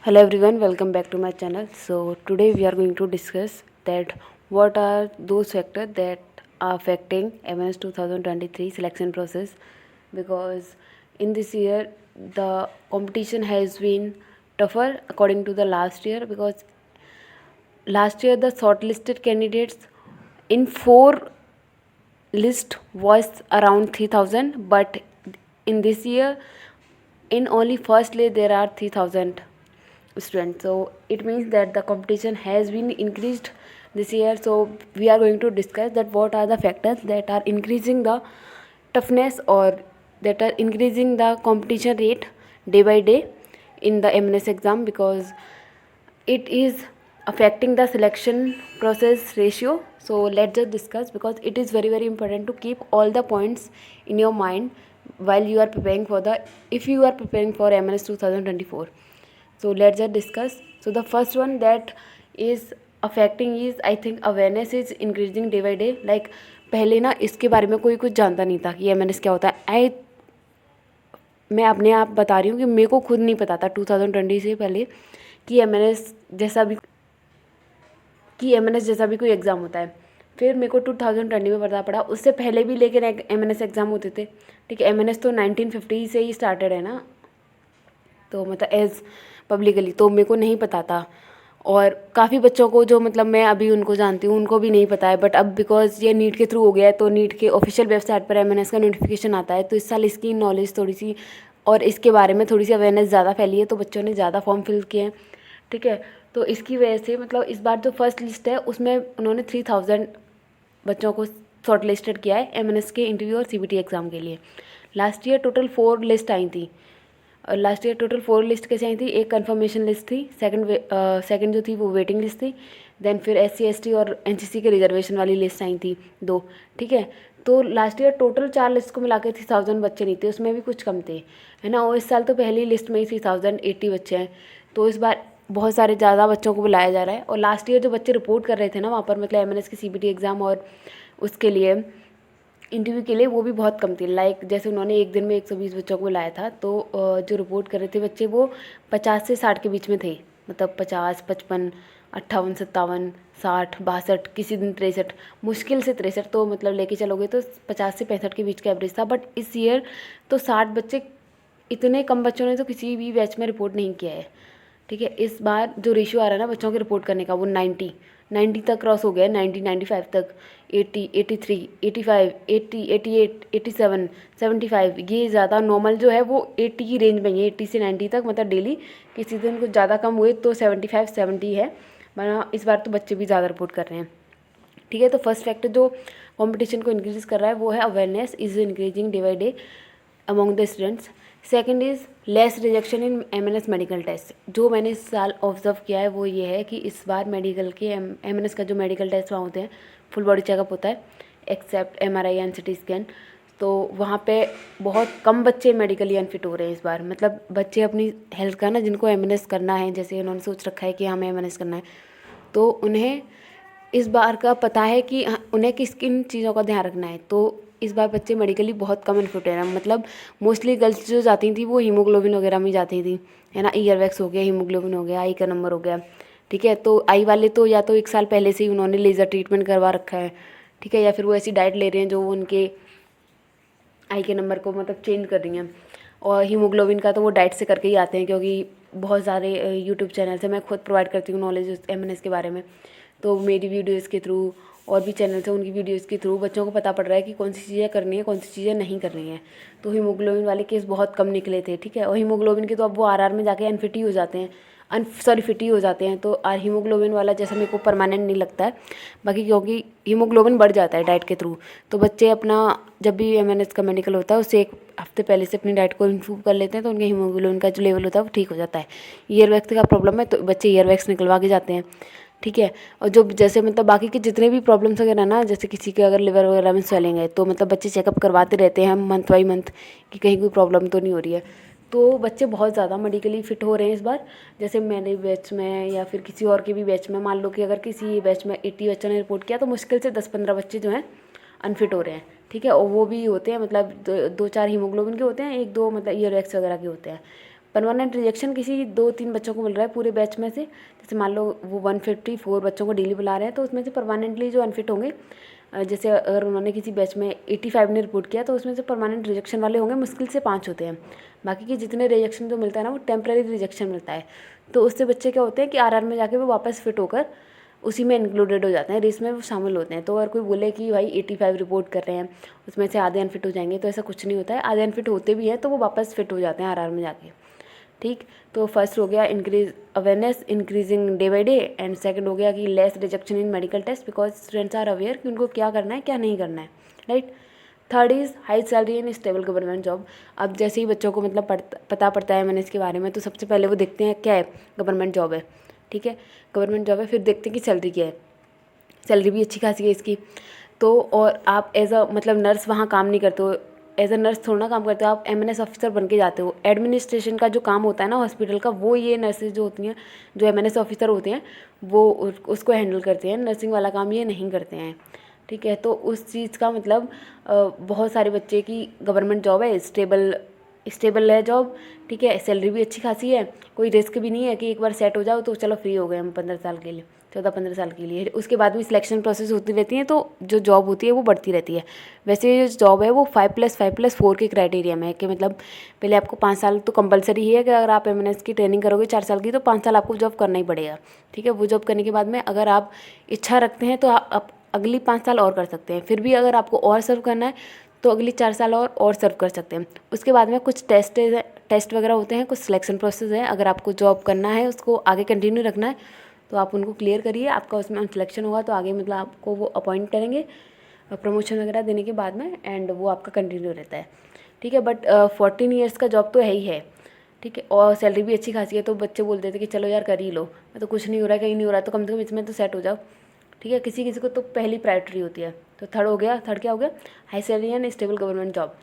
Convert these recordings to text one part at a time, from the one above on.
Hello everyone, welcome back to my channel. So today we are going to discuss that what are those factors that are affecting MNS 2023 selection process, because in this year the competition has been tougher according to the last year, because last year the shortlisted candidates in four list was around 3000, but in this year in only first list there are 3000 students. So it means that the competition has been increased this year. So we are going to discuss that what are the factors that are increasing the toughness or that are increasing the competition rate day by day in the MNS exam, because it is affecting the selection process ratio. So let's just discuss, because it is very important to keep all the points in your mind while you are preparing for the, if you are preparing for MNS 2024. So let's just discuss. So the first one that is affecting is, I think, awareness is increasing day by day. Like पहले ना इसके बारे में कोई कुछ जानता नहीं था कि MNS क्या होता है. मैं अपने आप बता रही हूँ कि मेरे को खुद नहीं पता था 2020 से पहले कि MNS जैसा भी कोई एग्ज़ाम होता है. फिर मेरे को 2020 में पता पड़ा. उससे पहले भी लेकिन MNS एग्ज़ाम होते थे. ठीक है, MNS तो 1950 से ही स्टार्टेड है ना, तो मतलब एज़ पब्लिकली तो मेरे को नहीं पता था. और काफ़ी बच्चों को जो मतलब मैं अभी उनको जानती हूँ उनको भी नहीं पता है. बट अब बिकॉज ये नीट के थ्रू हो गया है, तो नीट के ऑफिशियल वेबसाइट पर MNS का नोटिफिकेशन आता है, तो इस साल इसकी नॉलेज थोड़ी सी और इसके बारे में थोड़ी सी अवेयरनेस ज़्यादा फैली है, तो बच्चों ने ज़्यादा फॉर्म फिल किए हैं. ठीक है, तो इसकी वजह से मतलब इस बार जो फर्स्ट लिस्ट है उसमें उन्होंने 3000 बच्चों को शॉर्ट लिस्टेड किया है MNS के इंटरव्यू और CBT एग्ज़ाम के लिए. लास्ट ईयर टोटल 4 लिस्ट आई थी. लास्ट ईयर टोटल 4 लिस्ट कैसे आई थी. एक कंफर्मेशन लिस्ट थी, सेकंड जो थी वो वेटिंग लिस्ट थी, देन फिर SC ST और NCC के रिजर्वेशन वाली लिस्ट आई थी 2. ठीक है, तो लास्ट ईयर टोटल 4 लिस्ट को मिला के 3000 बच्चे नहीं थे, उसमें भी कुछ कम थे, है ना. और इस साल तो पहली लिस्ट में ही 3080 बच्चे हैं, तो इस बार बहुत सारे ज़्यादा बच्चों को बुलाया जा रहा है. और लास्ट ईयर जो बच्चे रिपोर्ट कर रहे थे ना वहाँ पर, मतलब MNS की CBT एग्ज़ाम और उसके लिए इंटरव्यू के लिए, वो भी बहुत कम थी. लाइक जैसे उन्होंने एक दिन में 120 बच्चों को बुलाया था, तो जो रिपोर्ट कर रहे थे बच्चे वो 50 से 60 के बीच में थे. मतलब 50, 55, 58, 57, 60, 62, किसी दिन 63, मुश्किल से 63, तो मतलब लेके चलोगे तो 50 से 65 के बीच का एवरेज था. बट इस ईयर तो 60 बच्चे, इतने कम बच्चों ने तो किसी भी बैच में रिपोर्ट नहीं किया है. ठीक है, इस बार जो रेशियो आ रहा है ना बच्चों के रिपोर्ट करने का, वो 90 तक क्रॉस हो गया है. 90, 95 तक, 80, 83, 85, 80, 88, 87, 75. ये ज़्यादा नॉर्मल जो है वो 80 की रेंज में ही है, 80 से 90 तक. मतलब डेली किसी दिन कुछ ज़्यादा कम हुए तो 75, 70 है, वरना इस बार तो बच्चे भी ज़्यादा रिपोर्ट कर रहे हैं. ठीक है, तो फर्स्ट फैक्टर जो कंपटीशन को इंक्रीज कर रहा है वो है awareness is increasing day by day among the students. Second is less rejection in MNS medical test. जो मैंने इस साल ऑब्जर्व किया है वो ये है कि इस बार मेडिकल के MNS का जो मेडिकल टेस्ट वहाँ होते हैं, फुल बॉडी चेकअप होता है except MRI and CT scan, तो वहाँ पे बहुत कम बच्चे मेडिकली अनफिट हो रहे हैं इस बार. मतलब बच्चे अपनी हेल्थ का ना, जिनको MNS करना है, जैसे उन्होंने सोच रखा है कि हमें MNS करना है, तो उन्हें इस बार का पता है कि उन्हें किन चीज़ों का ध्यान रखना है. तो इस बार बच्चे मेडिकली बहुत कम अनफिट हैं. मतलब मोस्टली गर्ल्स जो जाती थी वो हीमोग्लोबिन वगैरह में जाती थी, है ना. ईयरवैक्स हो गया, हीमोग्लोबिन हो गया, आई का नंबर हो गया. ठीक है, तो आई वाले तो या तो 1 साल पहले से ही उन्होंने लेज़र ट्रीटमेंट करवा रखा है. ठीक है, या फिर वो ऐसी डाइट ले रहे हैं जो उनके आई के नंबर को मतलब चेंज कर रही हैं. और हीमोग्लोबिन का तो वो डाइट से करके ही आते हैं, क्योंकि बहुत सारे यूट्यूब चैनल से मैं खुद प्रोवाइड करती हूँ नॉलेज MNS के बारे में. तो मेरी वीडियोज़ के थ्रू और भी चैनल से उनकी वीडियोज़ के थ्रू बच्चों को पता पड़ रहा है कि कौन सी चीज़ें करनी है, कौन सी चीज़ें नहीं करनी है. तो हीमोग्लोबिन वाले केस बहुत कम निकले थे. ठीक है, और हीमोग्लोबिन के तो अब वो RR में जाके अनफिट ही हो जाते हैं, फिट ही हो जाते हैं. तो हीमोग्लोबिन वाला जैसा मेरे को परमानेंट नहीं लगता है, बाकी क्योंकि हीमोग्लोबिन बढ़ जाता है डाइट के थ्रू. तो बच्चे अपना जब भी MNS का मेडिकल होता है उससे 1 हफ्ते पहले से अपनी डाइट को इम्प्रूव कर लेते हैं, तो उनके हीमोग्लोबिन का जो लेवल होता है वो ठीक हो जाता है. ईयरवैक्स का प्रॉब्लम है तो बच्चे ईयरवैक्स निकलवा के जाते हैं. ठीक है, और जो जैसे मतलब बाकी के जितने भी प्रॉब्लम्स वगैरह ना, जैसे किसी के अगर लिवर वगैरह में स्वेलिंग है, तो मतलब बच्चे चेकअप करवाते रहते हैं मंथ बाई मंथ कि कहीं कोई प्रॉब्लम तो नहीं हो रही है. तो बच्चे बहुत ज़्यादा मेडिकली फ़िट हो रहे हैं इस बार. जैसे मेरे बैच में या फिर किसी और के भी बैच में, मान लो कि अगर किसी बैच में 80 बच्चों ने रिपोर्ट किया, तो मुश्किल से 10-15 बच्चे जो हैं अनफिट हो रहे हैं. ठीक है, और वो भी होते हैं मतलब 2-4 हीमोग्लोबिन के होते हैं, 1-2 मतलब ईयरवैक्स वगैरह के होते हैं. परमानेंट रिजेक्शन किसी 2-3 बच्चों को मिल रहा है पूरे बैच में से। जैसे मान लो वो 154 बच्चों को डेली बुला रहे हैं, तो उसमें से परमानेंटली जो अनफिट होंगे, जैसे अगर उन्होंने किसी बैच में 85 ने रिपोर्ट किया, तो उसमें से परमानेंट रिजेक्शन वाले होंगे, मुश्किल से 5 होते हैं। बाकी के जितने रिजेक्शन जो मिलता है ना, वो टेम्प्रेरी रिजेक्शन मिलता है। तो उससे बच्चे क्या होते हैं कि आरआर में जाके वो वापस फिट होकर उसी में इंक्लूडेड हो जाते हैं, रेस में वो शामिल होते हैं। तो अगर कोई बोले कि भाई 85 रिपोर्ट कर रहे हैं, उसमें से आधे अनफिट हो जाएंगे, तो ऐसा कुछ नहीं होता है। आधे अनफिट होते भी हैं तो वो वापस फिट हो जाते हैं आरआर में जाके। ठीक, तो फर्स्ट हो गया increase awareness increasing day by day, and second हो गया कि less rejection in medical test because students are aware कि उनको क्या करना है क्या नहीं करना है, right. Third is high salary and stable government job. अब जैसे ही बच्चों को मतलब पता पड़ता है मैंने इसके बारे में, तो सबसे पहले वो देखते हैं क्या है, गवर्नमेंट जॉब है, ठीक है, गवर्नमेंट जॉब है। फिर देखते हैं कि सैलरी क्या है, सैलरी भी अच्छी खासी है इसकी। तो और आप एज अ मतलब नर्स वहाँ काम नहीं करते हो, एज अ नर्स थोड़ा ना काम करते हो, आप एमएनएस ऑफिसर बन के जाते हो। एडमिनिस्ट्रेशन का जो काम होता है ना हॉस्पिटल का, वो ये नर्सेज जो होती हैं, जो एमएनएस ऑफिसर होते हैं, वो उसको हैंडल करते हैं। नर्सिंग वाला काम ये नहीं करते हैं, ठीक है। तो उस चीज़ का मतलब बहुत सारे बच्चे की गवर्नमेंट जॉब है, स्टेबल है जॉब, ठीक है, सैलरी भी अच्छी खासी है, कोई रिस्क भी नहीं है कि एक बार सेट हो जाओ तो चलो फ्री हो गए हम 15 साल के लिए, 14-15 साल के लिए। उसके बाद में सिलेक्शन प्रोसेस होती रहती है, तो जो जॉब होती है वो बढ़ती रहती है। वैसे ये जो जॉब है वो 5+5+4 के क्राइटेरिया में है, कि मतलब पहले आपको 5 साल तो कंपलसरी ही है कि अगर आप एमएनएस की ट्रेनिंग करोगे 4 साल की, तो 5 साल आपको जॉब करना ही पड़ेगा, ठीक है। वो जॉब करने के बाद में अगर आप इच्छा रखते हैं तो आप अगली 5 साल और कर सकते हैं। फिर भी अगर आपको और सर्व करना है तो अगली 4 साल और सर्व कर सकते हैं। उसके बाद में कुछ टेस्ट वगैरह होते हैं, कुछ सिलेक्शन प्रोसेस है। अगर आपको जॉब करना है, उसको आगे कंटिन्यू रखना है, तो आप उनको क्लियर करिए, आपका उसमें सिलेक्शन होगा तो आगे मतलब आपको वो अपॉइंट करेंगे प्रमोशन वगैरह देने के बाद में, एंड वो आपका कंटिन्यू रहता है, ठीक है। बट 14 ईयर्स का जॉब तो है ही है, ठीक है, और सैलरी भी अच्छी खासी है। तो बच्चे बोलते थे कि चलो यार कर ही लो, मैं तो कुछ नहीं हो रहा है, कहीं नहीं हो रहा है, तो कम से कम इसमें तो सेट हो जाओ, ठीक है। किसी किसी को तो पहली प्रायोरिटी होती है। तो थर्ड हो गया, थर्ड क्या हो गया, high salary and stable government job.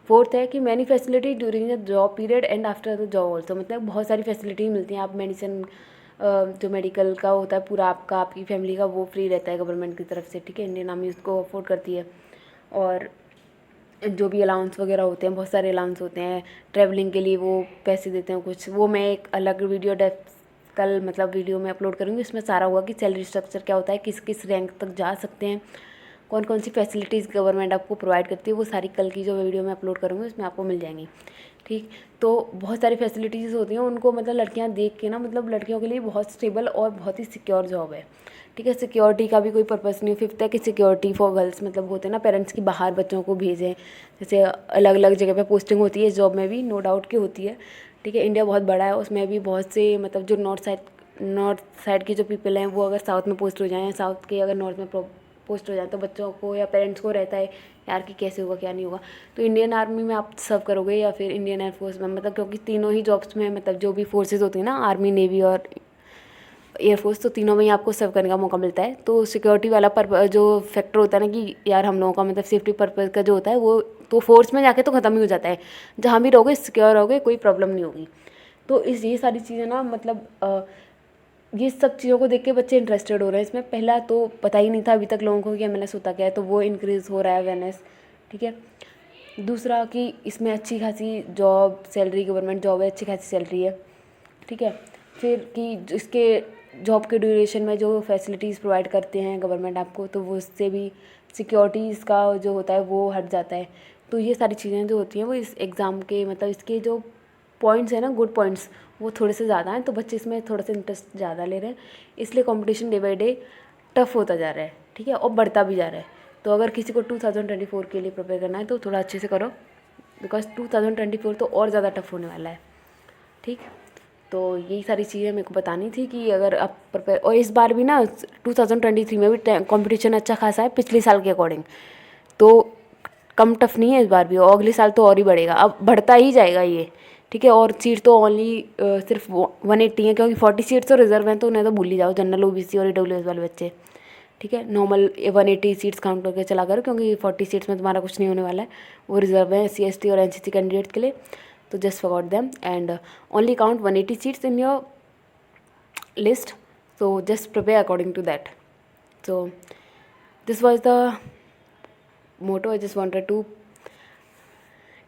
Fourth है कि many facility during the job period and after the job also, मतलब बहुत सारी फैसिलिटी मिलती हैं। आप मेडिसिन जो मेडिकल का होता है पूरा आपका, आपकी फैमिली का, वो फ्री रहता है गवर्नमेंट की तरफ से, ठीक है। इंडियन आर्मी उसको अफोर्ड करती है। और जो भी अलाउंस वगैरह होते हैं, बहुत सारे अलाउंस होते हैं, ट्रैवलिंग के लिए वो पैसे देते हैं कुछ, वो मैं एक अलग वीडियो कल मतलब वीडियो में अपलोड करूँगी। इसमें सारा हुआ कि सैलरी स्ट्रक्चर क्या होता है, किस किस रैंक तक जा सकते हैं, कौन कौन सी फैसिलिटीज़ गवर्नमेंट आपको प्रोवाइड करती है, वो सारी कल की जो वीडियो मैं अपलोड करूँगी उसमें आपको मिल जाएंगी, ठीक। तो बहुत सारी फैसिलिटीज़ होती हैं उनको, मतलब लड़कियां देख के ना, मतलब लड़कियों के लिए बहुत स्टेबल और बहुत ही सिक्योर जॉब है, ठीक है। सिक्योरिटी का भी कोई पर्पस नहीं। फिफ्थ है कि सिक्योरिटी फॉर गर्ल्स, मतलब होते हैं ना पेरेंट्स की बाहर बच्चों को भेजें, जैसे अलग अलग जगह पे पोस्टिंग होती है इस जॉब में भी, नो डाउट की होती है, ठीक है। इंडिया बहुत बड़ा है, उसमें भी बहुत से मतलब जो नॉर्थ साइड के जो पीपल हैं वो अगर साउथ में पोस्ट हो जाएँ, साउथ के अगर नॉर्थ में पोस्ट हो जाए, तो बच्चों को या पेरेंट्स को रहता है यार कि कैसे होगा क्या नहीं होगा। तो इंडियन आर्मी में आप सर्व करोगे या फिर इंडियन एयरफोर्स में, मतलब क्योंकि तीनों ही जॉब्स में, मतलब जो भी फोर्सेज होती है ना, आर्मी, नेवी और एयरफोर्स, तो तीनों में ही आपको सर्व करने का मौका मिलता है। तो सिक्योरिटी वाला जो फैक्टर होता है ना कि यार हम लोगों का मतलब सेफ्टी पर्पज़ का जो होता है वो तो फोर्स में जाके तो ख़त्म ही हो जाता है। जहाँ भी रहोगे सिक्योर रहोगे, कोई प्रॉब्लम नहीं होगी। तो ये सारी चीज़ें ना, मतलब ये सब चीज़ों को देख के बच्चे इंटरेस्टेड हो रहे हैं इसमें। पहला तो पता ही नहीं था अभी तक लोगों को कि एमएनएस होता क्या है, तो वो इंक्रीज़ हो रहा है अवेयरनेस, ठीक है। दूसरा कि इसमें अच्छी खासी जॉब सैलरी, गवर्नमेंट जॉब है, अच्छी खासी सैलरी है, ठीक है। फिर कि इसके जॉब के ड्यूरेशन में जो फैसिलिटीज़ प्रोवाइड करते हैं गवर्नमेंट आपको, तो वो उससे भी सिक्योरिटीज़ का जो होता है वो हट जाता है। तो ये सारी चीज़ें जो होती हैं वो इस एग्ज़ाम के मतलब इसके जो पॉइंट्स हैं ना, गुड पॉइंट्स, वो थोड़े से ज़्यादा हैं, तो बच्चे इसमें थोड़ा सा इंटरेस्ट ज़्यादा ले रहे हैं। इसलिए competition day by day tough होता जा रहा है, ठीक है, और बढ़ता भी जा रहा है। तो अगर किसी को 2024 के लिए प्रिपेयर करना है तो थोड़ा अच्छे से करो, बिकॉज 2024 तो और ज़्यादा टफ होने वाला है, ठीक। तो यही सारी चीज़ें मेरे को बतानी थी कि अगर आप प्रिपेयर, और इस बार भी ना 2023 में भी कंपटीशन अच्छा खासा है पिछले साल के अकॉर्डिंग, तो कम टफ नहीं है इस बार भी, और अगले साल तो और ही बढ़ेगा, अब बढ़ता ही जाएगा ये, ठीक है। और सीट तो ओनली सिर्फ 180 है, क्योंकि 40 सीट्स तो रिजर्व हैं, तो उन्हें तो भूल ही जाओ, जनरल ओबीसी और ईडब्ल्यूएस वाले बच्चे, ठीक है। नॉर्मल 180 सीट्स काउंट करके चला करो, क्योंकि 40 सीट्स में तुम्हारा कुछ नहीं होने वाला है, वो रिजर्व है SC ST और NCC कैंडिडेट के लिए, तो just forgot them and only count 180 seats in your list, so just prepare according to that. So this was the motto. I just wanted to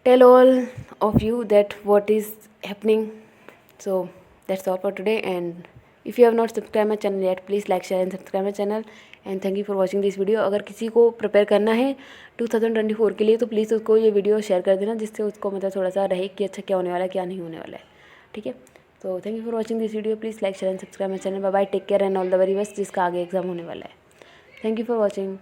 tell all of you that what is happening So that's all for today, and if you have not subscribed my channel yet, please like, share and subscribe my channel, and thank you for watching this video. अगर किसी को prepare करना है 2024 के लिए तो please उसको ये वीडियो शेयर कर देना, जिससे उसको मतलब थोड़ा सा रहे कि अच्छा क्या होने वाला है क्या नहीं होने वाला है, ठीक है। तो thank you for watching this video, please like, share and subscribe my channel. Bye bye, take care and all the very best, जिसका आगे एग्जाम होने वाला है। Thank you for watching.